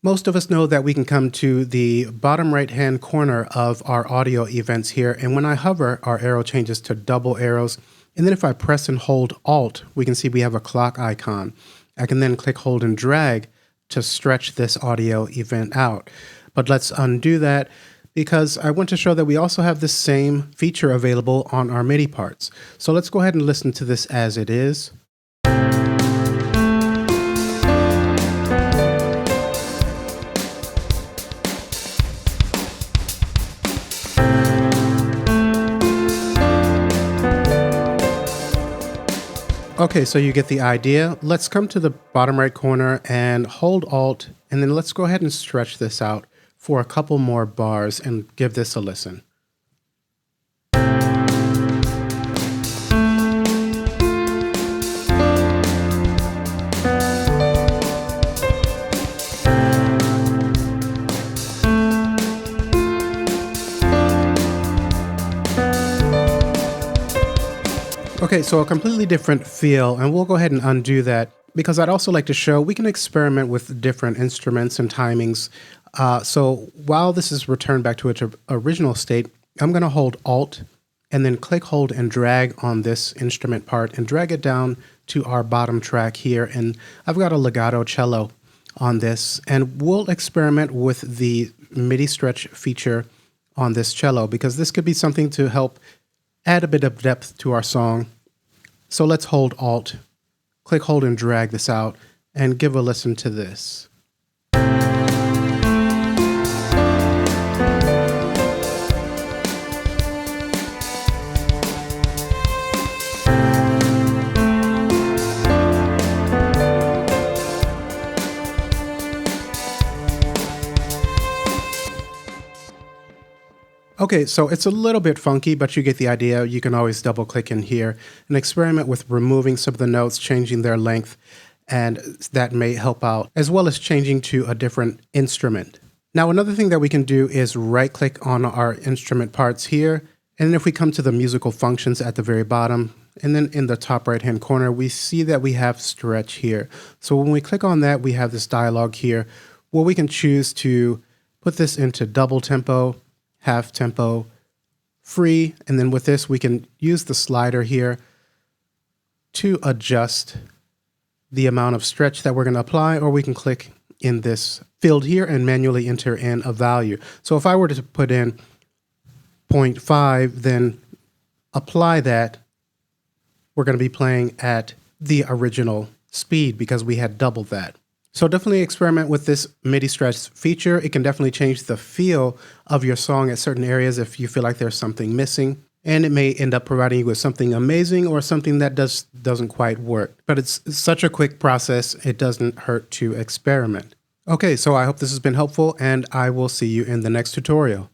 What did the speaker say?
Most of us know that we can come to the bottom right-hand corner of our audio events here, and when I hover, our arrow changes to double arrows. And then if I press and hold Alt, we can see we have a clock icon. I can then click, hold, and drag to stretch this audio event out. But let's undo that because I want to show that we also have the same feature available on our MIDI parts. So let's go ahead and listen to this as it is. Okay, so you get the idea. Let's come to the bottom right corner and hold Alt, and then let's go ahead and stretch this out for a couple more bars and give this a listen. Okay, so a completely different feel, and we'll go ahead and undo that because I'd also like to show we can experiment with different instruments and timings. So while this is returned back to its original state, I'm going to hold Alt and then click, hold, and drag on this instrument part and drag it down to our bottom track here. And I've got a legato cello on this, and we'll experiment with the MIDI stretch feature on this cello because this could be something to help add a bit of depth to our song. So let's hold Alt, click, hold, and drag this out, and give a listen to this. Okay, so it's a little bit funky, but you get the idea. You can always double click in here and experiment with removing some of the notes, changing their length, and that may help out, as well as changing to a different instrument. Now, another thing that we can do is right click on our instrument parts here. And then if we come to the musical functions at the very bottom, and then in the top right hand corner, we see that we have stretch here. So when we click on that, we have this dialog here where we can choose to put this into double tempo, half tempo, free, and then with this we can use the slider here to adjust the amount of stretch that we're going to apply, or we can click in this field here and manually enter in a value. So if I were to put in 0.5, then apply that, we're going to be playing at the original speed because we had doubled that. So definitely experiment with this MIDI stretch feature. It can definitely change the feel of your song at certain areas if you feel like there's something missing. And it may end up providing you with something amazing or something that doesn't quite work. But it's such a quick process, it doesn't hurt to experiment. Okay, so I hope this has been helpful, and I will see you in the next tutorial.